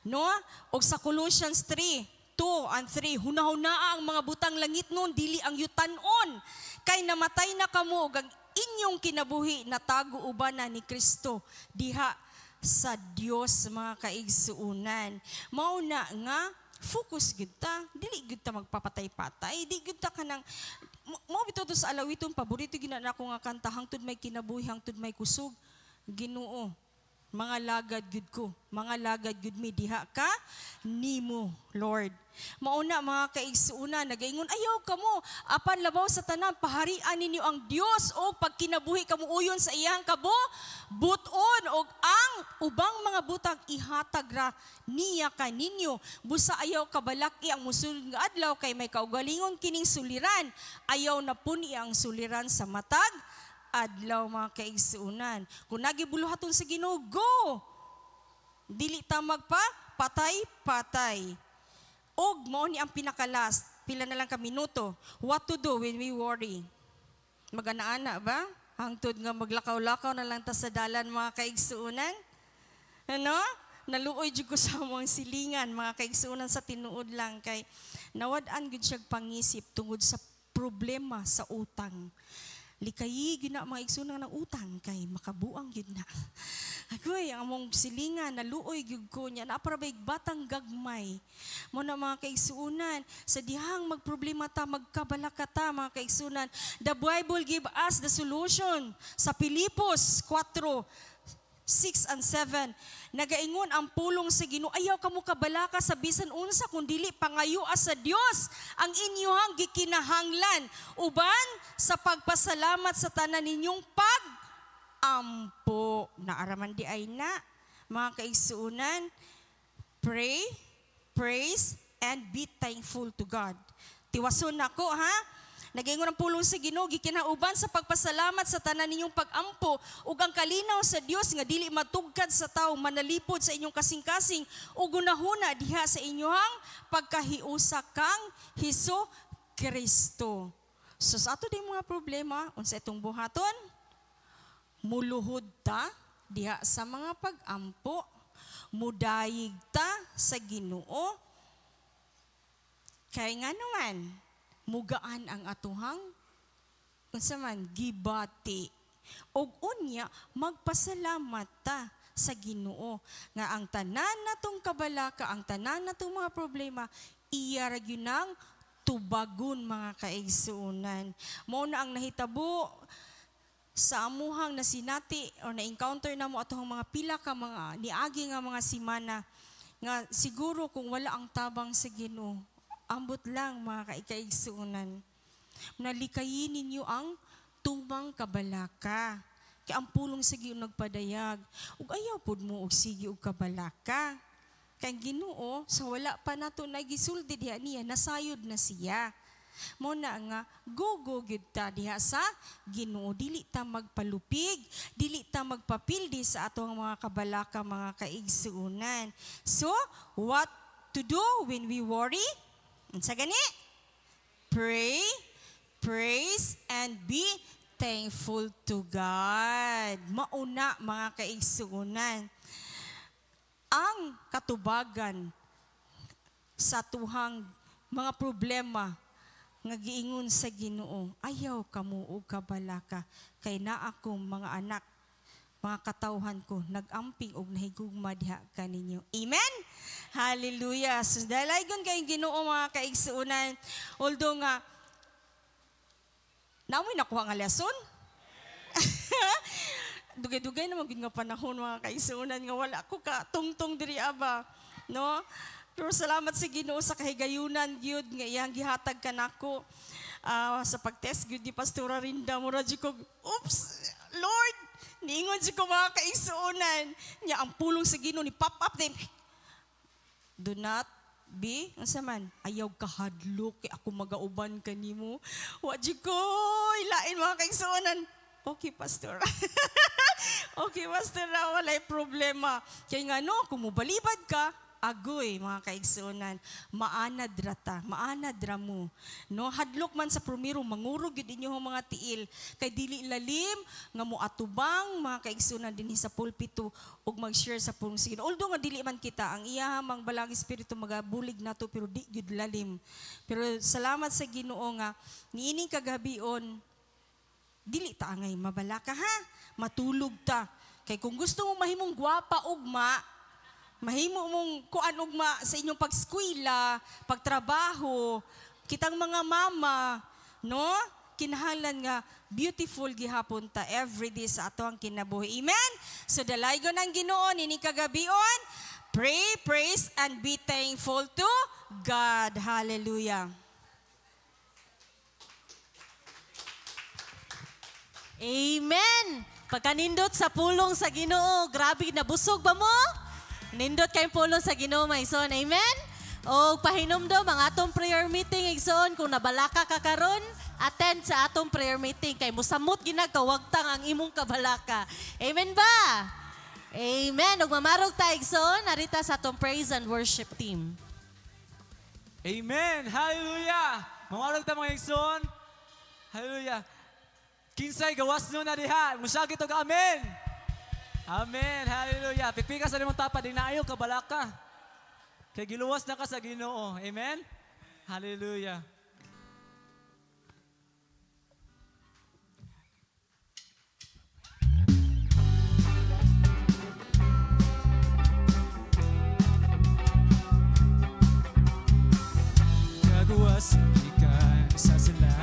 no? O sa Colossians 3:2 and 3, hunahuna ang mga butang langit nun, dili ang yutan-on, kay namatay na kamo, ug ang inyong kinabuhi, natago uban na ni Kristo, diha sa Dios mga kaigsuunan. Mao na nga focus gid ta, dili gid ta magpapatay-patay, di gid ta kanang mao bitaw to sa alawiton paborito gid na ako nga kanta hangtod may kinabuhi, hangtod may kusog. Ginoo, mga lagad gid ko, mga lagad gid mi diha ka nimo, Lord. Mauna mga kaigsuunan, nagaingon ayaw kamo apan labaw sa tanan paharian ninyo ang Dios o pag kinabuhi kamo uyon sa iyang buton og ang ubang mga butang ihatag ra niya kaninyo. Busa ayaw kabalaki ang musulod nga adlaw kay may kaugalingon kining suliran. Ayaw na puni ang suliran sa matag adlaw mga kaigsuunan. Kung nagibuluhaton sa Ginoo, go! Dili ta magpa patay-patay. Og mo ni ang pinakalas, pila na lang ka minuto. What to do when we worry? Magana-ana ba? Hangtod nga maglakaw-lakaw na lang ta sa dalan mga kaigsuunan? Ano? Naluoy jud ko sa among silingan mga kaigsuunan sa tinuod lang kay nawad-an gud siya pangisip tungod sa problema sa utang. Likayi gyud na mga igsunan ng utang kay makabuang gyud na. Agoy ang among silingan naluoy gyud ko nya na para bay batang gagmay. Mo na mga kaigsunan sa dihang magproblema ta magkabalaka ta mga kaigsunan. The Bible give us the solution sa Filipos 4:6 and 7. Nagaingon ang pulong sa Ginoo, ayaw kamo kabalaka sa bisan unsa kun dili pangayoa sa Dios ang inyong gikinahanglan uban sa pagpasalamat sa tanan ninyong pag-ampo. Naaraman di ay na mga kaigsuunan, pray, praise and be thankful to God. Tiwason nako ha. Nagaingon ang pulong sa Ginoo gikinauban sa pagpasalamat sa tanan ninyong pag-ampo ug ang kalinaw sa Dios nga dili matugkad sa tawo manalipod sa inyong kasing-kasing ug gunahuna diha sa inyong pagkahiusa kang Hesus Kristo. So sa ato ding mga problema unsa itong buhaton? Muluhod ta diha sa mga pag-ampo, mudayig ta sa Ginoo. Kay nga naman mugaan ang atuhang unsa man gibati og unya magpasalamat ta sa Ginoo nga ang tanan natong kabalaka, ang tanan natong mga problema iya ra gyud nang tubagon mga kaigsuonan. Mao na ang nahitabo sa amuhang nasinati o na-encounter na mo atong mga pila ka mga niagi nga mga simana nga siguro kung wala ang tabang sa Ginoo ambot lang mga kaigsuunan. Nalikayin ninyo ang tumang kabalaka. Kaya ang pulong sige nagpadayag. Ug ayaw pod mo og sige og kabalaka. Kay Ginoo sa wala pa nato nagisulti diha niya, nasayod na siya. Mo na nga go gyud ta diha sa Ginoo, dili ta magpalupig, dili ta magpapildi sa atong mga kabalaka, mga kaigsuunan. So, what to do when we worry? Unsa gani? Pray, praise, and be thankful to God. Mauna mga kaigsuunan. Ang katubagan sa tuhang mga problema nga giingon sa Ginoo, ayaw kamo og kabalaka kay naa akong mga anak, mga katawhan ko nagamping og nahigugma diha kaninyo. Amen. Hallelujah. So dalaygon kay Ginoo mga kaigsuunan, although nga namoy nakuha nga lesson. Dugay-dugay naman gid nga panahon mga kaigsuunan nga wala ko ka tungtong diri aba, no? Pero salamat sa Ginoo sa kahigayunan gyud nga iyang gihatag kanako sa pagtest gyud ni Pastora Rinda mura jud ko, oops, Lord, niingon jud ko mga kaigsuunan nya ang pulong sa Ginoo ni pop up them. Do not be, unsa man, ayaw kahadlok kay ako magauban kanimo. Wa jud ko ilain mga kaigsuunan. Okay, Pastor. Okay, Pastor, walay problema. Kaya nga no, kung mubalibad ka, agoy, mga kaigsuunan, maanad rata, maanad ramo. No, hadlok man sa promiro, mangurog yun inyong mga tiil. Kay dili lalim, nga mo atubang, mga kaigsuunan din sa pulpito, ug mag-share sa pulong sige. Although nga dili man kita, ang iyahamang balang espiritu magabulig nato, pero di yun lalim. Pero salamat sa Ginoo nga, niining kagabion, dili ta angay mabalaka ha, matulog ta. Kay kung gusto mo mahimong gwapa ugma, mahimo mong kuan ugma sa inyong pagskwela, pagtrabaho, kitang mga mama, no? Kinahanglan nga beautiful gihapon ta every day sa ato ang kinabuhi. Amen? So dalaygon ang Ginoo ini kagabion, pray, praise, and be thankful to God. Hallelujah. Amen. Pagkanindot sa pulong sa Ginoo, grabe nabusog ba mo? Nindot kay pulong sa Ginoo, maison. Amen. O pahinumdom ang atong prayer meeting igsoon kung nabalaka ka karon, attend sa atong prayer meeting kay musamot ginagkawagtang ang imong kabalaka. Amen ba? Amen. Ug mamarog ta igsoon narita sa atong praise and worship team. Amen. Hallelujah. Mamarog ta mga igsoon. Hallelujah. Kinsay gawas no na diha. Musagit og amen. Amen. Hallelujah. Pikpika sa limong tapa, di na ayaw kabalaka. Kay giluwas na ka sa Ginoo. Amen. Hallelujah. Kagawas ikan sa sila.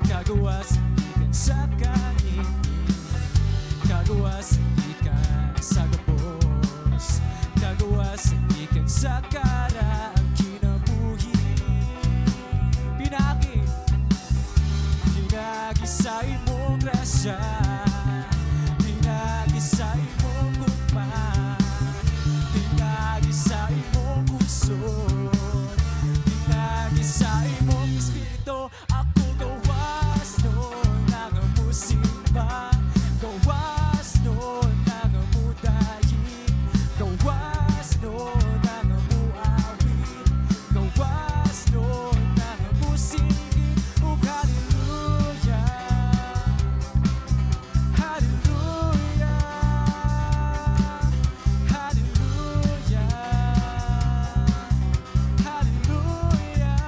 Kagawas ikan sa kanin. Kagawas ikan sa gapos. Kagawas ikan sa karang kinabuhi. Pinagi sa imong grasya. Pinagi sa imong gugma. Pinagi sa imong kusod. Pinagi sa imong espiritu. Ako gawas nun ang musimba. Gawas nun ang mudayin. Gawas nun ang muawit. Gawas nun ang musigin. Ug hallelujah. Hallelujah. Hallelujah. Hallelujah.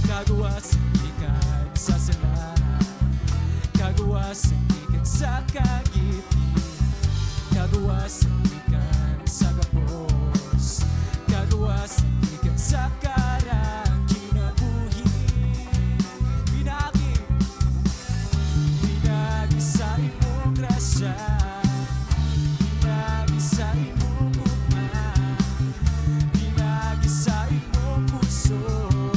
Kagawas ikan sa sala. Kagawas ikan sa kagiti. Kagawas ikan sa gapos. Kagawas ikan sa karang kinabuhi. Pinagi sa imong grasya. Pinagi sa imong gugma. Pinagi sa imong puso.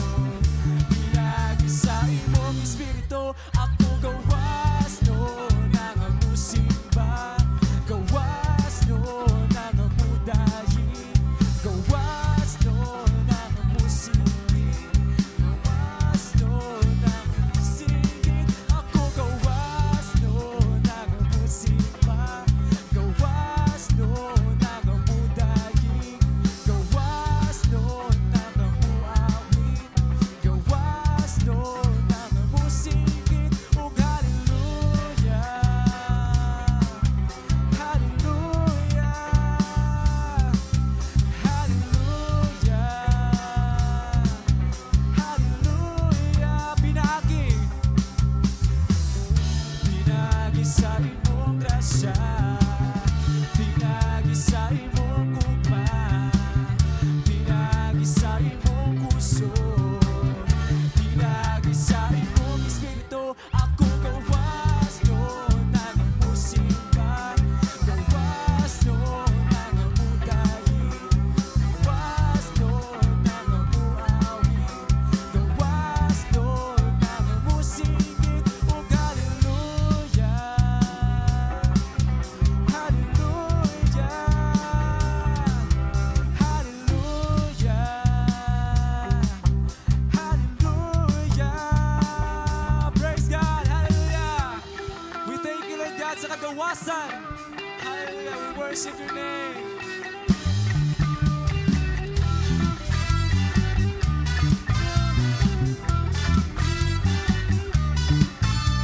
puso. Pinagi sa iyong espiritu, ako gawas nun ang musika. Gawas nun ang amutahin, gawas nun ang amuawin, gawas nun ang amusigit. Oh, hallelujah, hallelujah, hallelujah, hallelujah. Praise God, hallelujah. We thank you, Lord God, sa kagawasan. Hallelujah, we worship your name.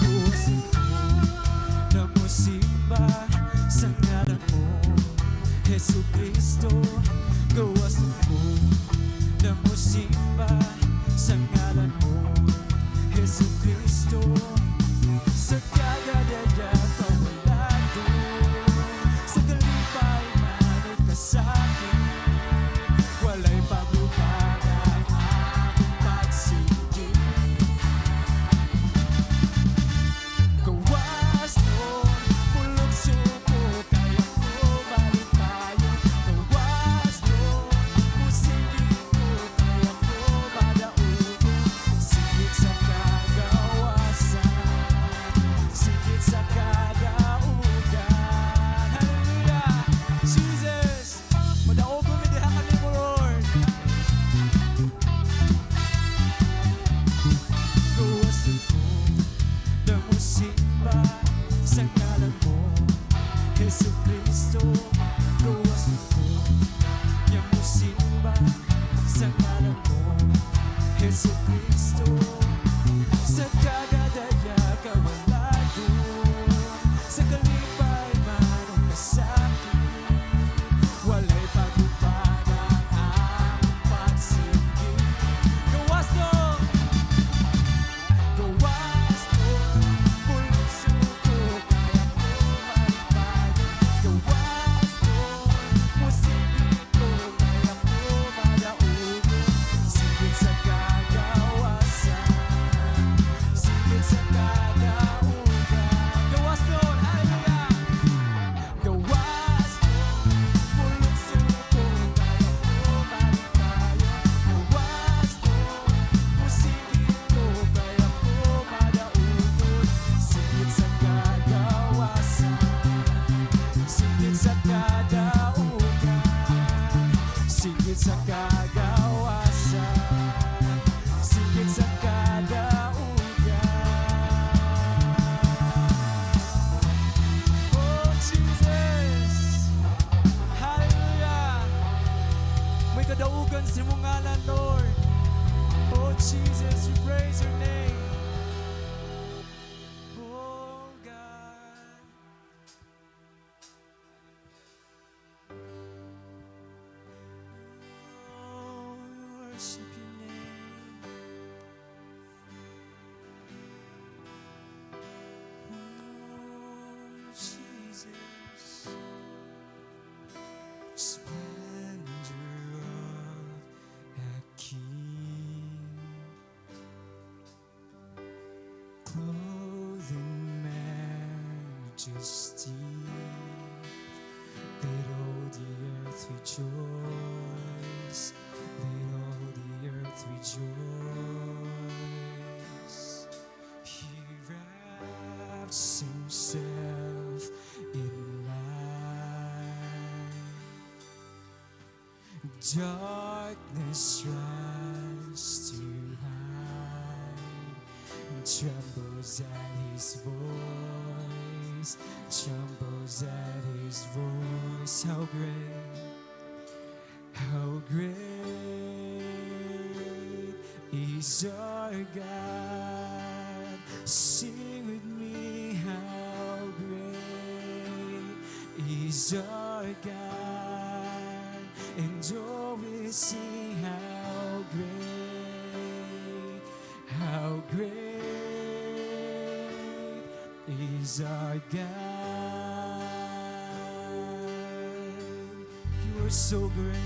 Puso ko na musimba sa ngalan mo, Jesu Cristo. Gawas ko na musimba sa ngalan mo, Jesu Cristo. Sa kagadaya kawalado, sa kalipay manod ka sa'kin, walay paglupada ang aming pagsigit. Gawas nun, pulong suko, kaya ko malipayo. Gawas nun, musigit ko, kaya ko madaugo. Sigit sa kagawasan, sigit sa kadaugan. Hallelujah! Jesus! Madaugo mi diha kami mo, Lord. Gawas ko na musimba sa ngalan mo, Jesu Cristo. Gawas ko na musimba sa ngalan mo, Jesu Cristo. Sa kagadaya kawalado, sa kalipay manong kasaki, walay pagupad ang aming pagsigit. Gawas nun! Gawas nun, pulong suko, kaya ko malipayo. Gawas nun, musigit ko, kaya ko madaugo. Sigit sa kagawasan, sigit sa kadaugan. Gawas nun, hallelujah! Gawas nun, pulong suko, kaya ko malipayo. Gawas nun, musigit ko, kaya ko madaugo. Sigit sa kagawasan, sigit sa kadaugan, sigit sa kagawasan, sigit sa kadaugan. Oh, Jesus! Hallelujah! May kadaugan sa mong ngalan, Lord. Oh, Jesus, we praise your name. Oh, God. Oh, we worship your name. Oh, Jesus. Splendor of a king, clothed in majesty. Let all the earth rejoice. Let all the earth rejoice. He wraps himself in light. Darkness tries to hide and trembles at his voice, trembles at his voice. How great is our God. Sing with me, how great is our God. And oh, we sing how great is our God. You are so great.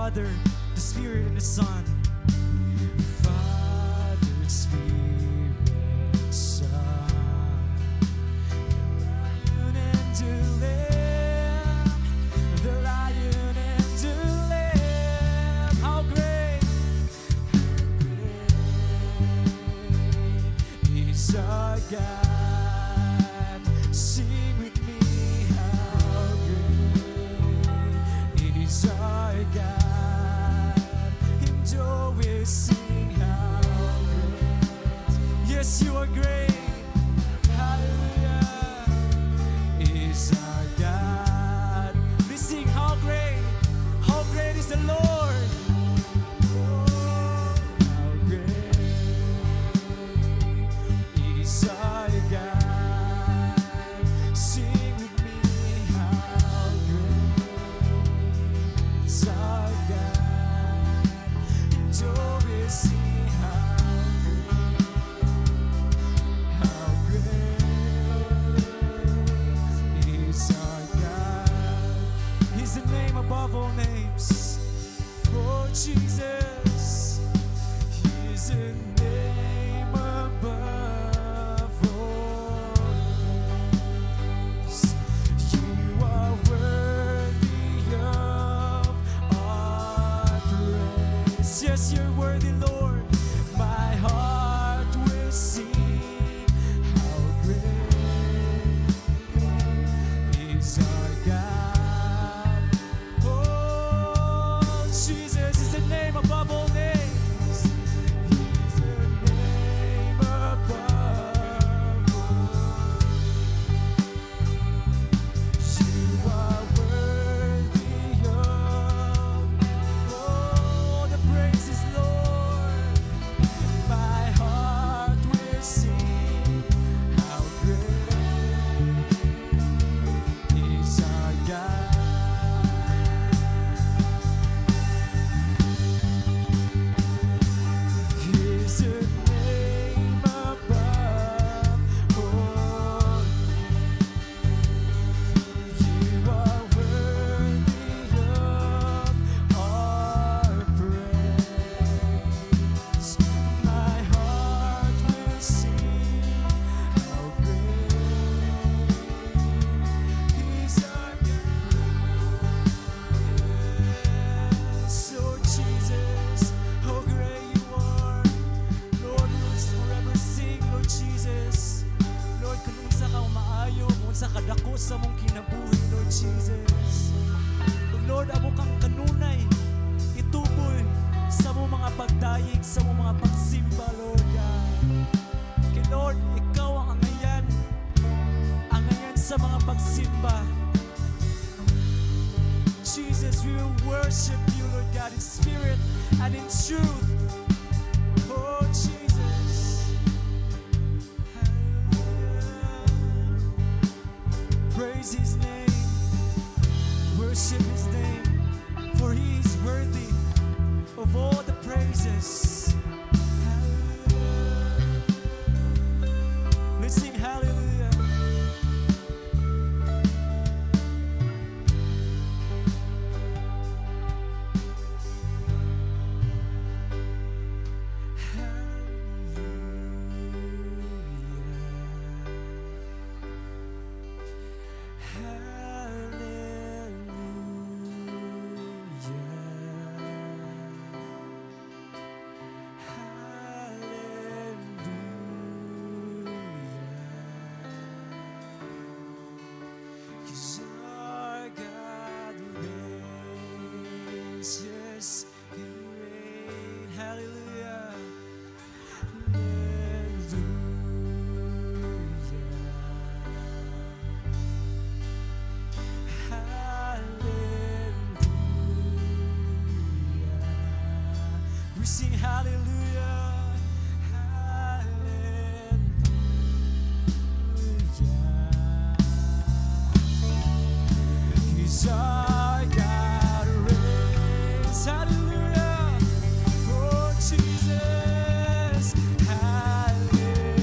Father, the Spirit, and the Son. Father, Spirit, Son. The Lion and the Lamb. How great is our God. Sing with me, how great is our God. And always sing, how great. Yes, you are great. Hallelujah. Is our God. We sing, how great is the Lord. Oh, how great is our God. Sing with me, how great is our God. And always sing, how great is our God. He's the name above all names. Oh, Jesus. He's the name above all names. You are worthy of our praise. Yes, you're worthy, Lord. My heart will sing, how great is our God. Oh, Jesus is the name above all names. He's the name above all. You are worthy of all the praises, Lord. My heart will sing, how great is our God. He's the name above all. You are worthy of our praise. My heart will sing, how great is our God. So Jesus, how great you are. Lord, we'll forever sing, Lord Jesus. Lord, kung unsa ka maayo, kung unsa ka dako sa mong kinabuhi, Lord Jesus. Kung Lord, amo kang kanunay, ituboy sa mong mga pagdayig, sa mong mga pagsimba, Lord God. Kay Lord, ikaw ang angayan sa mga pagsimba. Jesus, we will worship you, Lord God, in spirit and in truth. Oh, Jesus. Hallelujah. Praise his name. Worship his name. For he is worthy of all the praises. Hallelujah. Let's sing hallelujah. Yes, you reign. Hallelujah. Hallelujah. We sing hallelujah. Hallelujah. He's our God reigns. Hallelujah. Oh, Jesus. Hallelujah.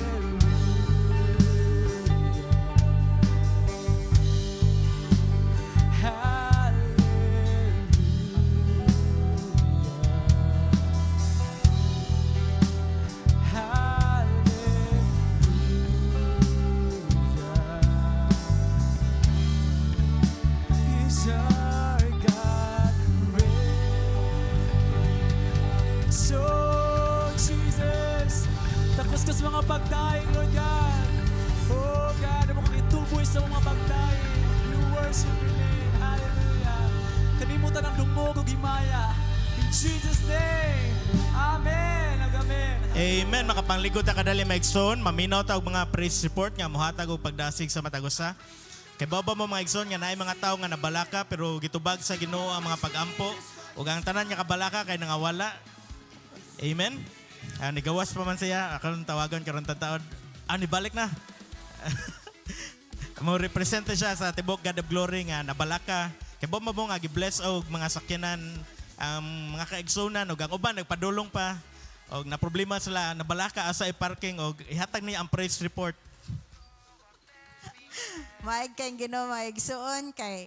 So, Jesus, takos ka sa mga pagdaing, Lord God. Oh God, mo kakituboy sa mga pagdaing. You worship your name. Hallelujah. Kalimutan ang dungog o gimaya. In Jesus' name. Amen. Amen. Amen. Makapangligot na kadali maigsoon. Maminaw ta og mga praise report nga mohatag og pagdasig sa matagusa. Kay baba mo mga igsoon nga naay mga tawo nga nabalaka pero gitubag sa Ginoo ang mga pagampo ug ang tanan nga kabalaka kay nangawala. Amen. Nigawas pa man siya. Akaron tawagan karon taon. Nibalik na. Mo represent siya sa tibok God of Glory nga nabalaka. Kay baba mo nga gi-bless og mga sakyanan ang mga kaigsunan ug ang uban nagpadulong pa. Og na problema sila nabalaka asa i-parking og ihatag niya ang praise report. Maig kay Ginoo maigsuon kay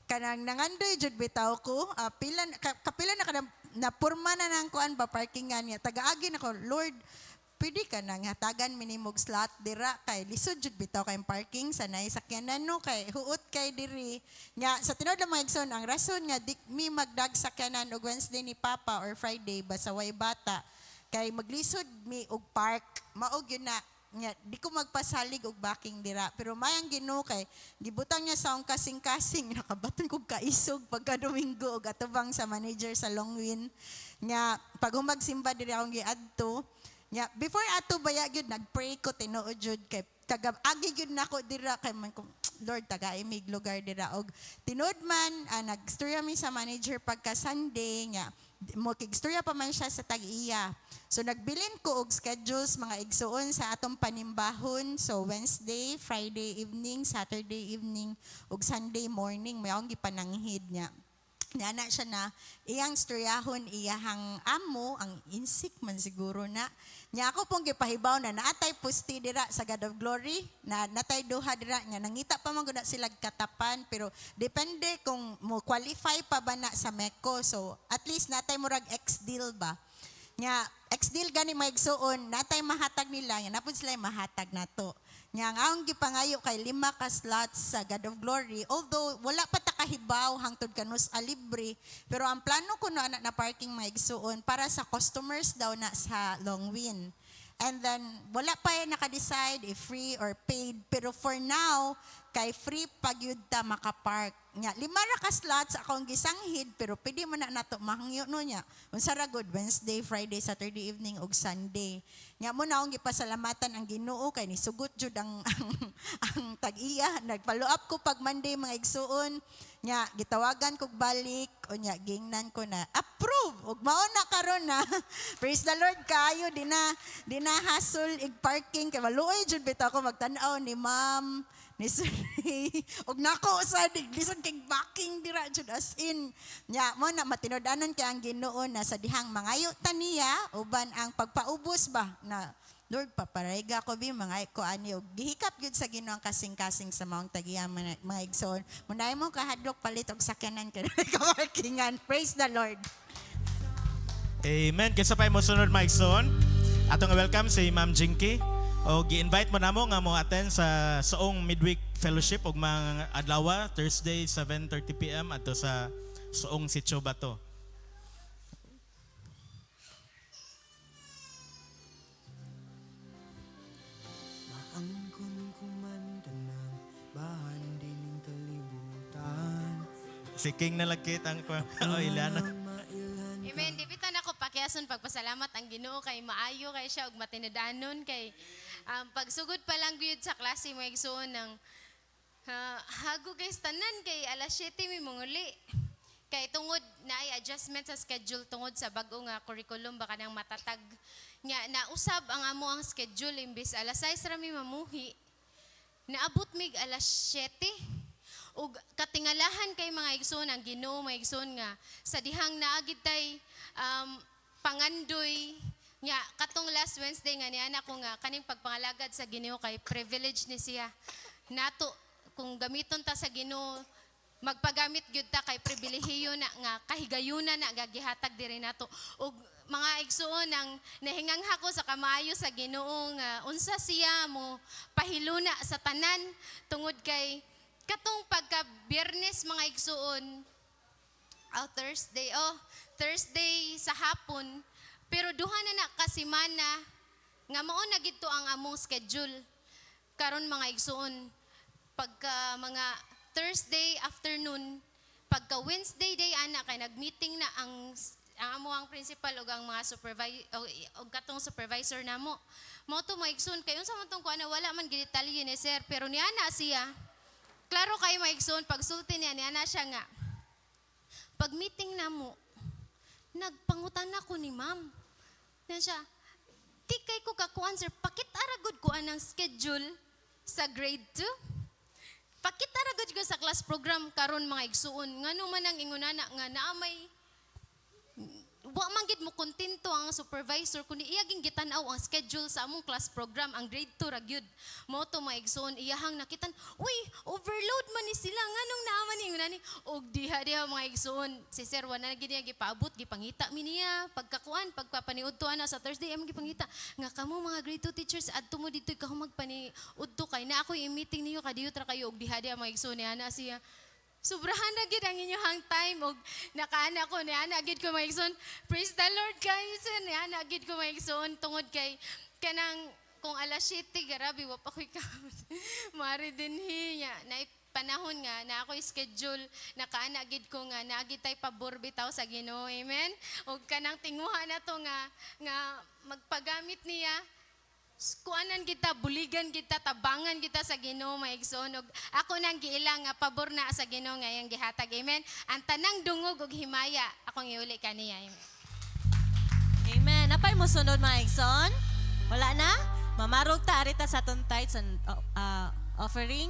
kanang nangandoy jud bitaw ko kapila na kada na porma na nang kuan ba parkingan niya tagaagi nako Lord pwede ka nang hatagan minimog slot dira kay lisod jud bitaw kay parking sa nay sakyanan no kay huot kay diri nya sa tinud lang mga igsoon ang rason nga di mi magdag sakyanan og Wednesday ni Papa or Friday basta way bata kay maglisod mi og park maog yun na nya di ko magpasalig og backing dira pero mayang Ginoo kay gibutang niya sa akong kasing-kasing nakabaton kog kaisog pagka Domingo og atubang sa manager sa Longwin nya pag humagsimba diri akong giadto nya before ato baya gyud nagpray ko tinuod jud kay agi gyud nako dira kay man ko Lord taga-imig lugar dira og tinuod man nagstorya mi sa manager pagka Sunday nya mo kigstorya pa man siya sa tag-iya. So nagbilin ko og schedules mga igsuon sa atong panimbahon. So Wednesday, Friday evening, Saturday evening ug Sunday morning may akong gipananghid niya. Nana siya na iyang storyahon iyahang amo ang insik man siguro na nya ako pong gipahibaw na naatay pusti dira sa God of Glory na natay duha dira nga nangita pa man gud sila katapan pero depende kung mo qualify pa ba na sa MECO so at least natay murag ex deal ba nya ex deal gani maigsuon natay mahatag nila nga napud sila mahatag nato nya ang akong gipangayo kay 5 ka slots sa God of Glory although wala pa ta kahibaw hangtod kanus libre pero ang plano ko na na parking maigsuon para sa customers daw na sa Longwin and then wala pa naka-decide if free or paid pero for now kay free pag yun ta makapark nya 5 ra ka slots akong gisanghid pero pwede man na nato mahangyo no nya unsa ra good Wednesday, Friday, Saturday evening ug Sunday nya mo na akong gipasalamatan ang Ginoo kay nisugot jud ang tag-iya nag-follow up ko pag Monday mga igsuon nya gitawagan kog balik o nya gingnan ko na approve ug mao na karon na praise the Lord kayo di na hassle ig parking kay maluoy jud bitaw ko magtan-aw ni ma'am ni Siri. Og nako sa lisod kay backing dira jud as in. Nya mo na matinud-anon kay ang Ginoo na sa dihang mangayo taniya uban ang pagpaubos ba na Lord paparayga ko bi mga ko ani og gihikap gyud sa Ginoo ang kasing-kasing sa maong tagiya mga igsoon. Munay mo kahadlok palit og sakyanan kay kamarkingan. Praise the Lord. Amen. Kaysa pa mo sunod mga igsoon. Atong welcome si Ma'am Jinky. O gi-invite mo namo nga mo attend sa Soong Midweek Fellowship ug mga adlaw Thursday 7:30 PM adto sa Soong Sitio Bato. Maangkon kumanda ng bahan dining kalibutan. Si King nalagkit ang Ilana. Amen. Dibitan ako pakiason pagpasalamat ang Ginoo kay maayo kay siya ug matinud-anon kay pagsugod pa lang gyud sa klase mo igsuon ng hago guys tanan kay alas 7 mi manguli. Kay tungod naay adjustment sa schedule tungod sa bag-o nga curriculum baka nang matatag nya nausab ang amo ang schedule imbis alas 6 ra mi mamuhi. Naabot mig alas 7. ug katingalahan kay mga igsoon ang Ginoo mga igsoon nga sa dihang naagid tay pangandoy nya katong last Wednesday nga niana ko nga kaning pagpangalagad sa Ginoo kay privilege ni siya nato kung gamiton ta sa Ginoo magpagamit gyud ta kay pribilehiyo na nga kahigayunan na gagihatag diri nato ug mga igsuon ang nahinganghak ko sa kamayo sa Ginoo nga unsa siya mo pahiluna sa tanan tungod kay katong pagka Biyernes mga igsuon Thursday sa hapon pero semana nga mao na gid to ang among schedule. Karon mga igsuon, pagka mga Thursday afternoon, pagka Wednesday day ana kay nagmeeting na ang amo ang principal ug ang mga supervisor og katong supervisor namo. Mo to maigsoon kay unsa man tong kuan wala man gid detalye ni sir pero niana siya. Klaro kay maigsoon pagsulti niya niana siya nga. Pag meeting namo, nagpangutan ako ni ma'am. Niya siya, di kay ko kakuan sir, pakit-aragod ko anang schedule sa grade 2. Pakit-aragod ko sa class program karon mga igsuon. Ngano man ang ingunana nga naamay wa man gid mo kontento ang supervisor kundi iyaging gitan-aw ang schedule sa among class program ang grade 2 ra gyud mo to maigsoon iyahang nakitan uy overload man ni sila nganong naaman ni ngunani og diha mga igsoon si sir wa na gid niya gipaabot gipangita mi niya pagkakuan pagpapaniudto ana sa Thursday am gipangita nga kamo mga grade 2 teachers adto mo ditoy ka magpaniudto kay na ako i-meeting niyo kadiyot ra kayo og diha mga igsoon ni ana siya. Sobrahan na gid ang inyong time og nakaana ko ni ana gid ko maigsoon. Praise the Lord kayo sir ni ana gid ko maigsoon tungod kay kanang kung alas 7 garabi wa pa koy ka. Mari dinhi nya na panahon nga na ako schedule nakaana gid ko nga naagid tay pabor bitaw sa Ginoo. Amen. Og kanang tinguha na to nga magpagamit niya kuanan kita, buligan kita, tabangan kita sa Ginoo maigsoon og ako nang giilang nga pabor na sa Ginoo nga iyang gihatag. Amen. Ang tanang dungog ug himaya akong iuli kaniya. Amen. Amen. Apay mo sunod mga igsoon? Wala na? Mamarog ta arita sa atong tithes and offering.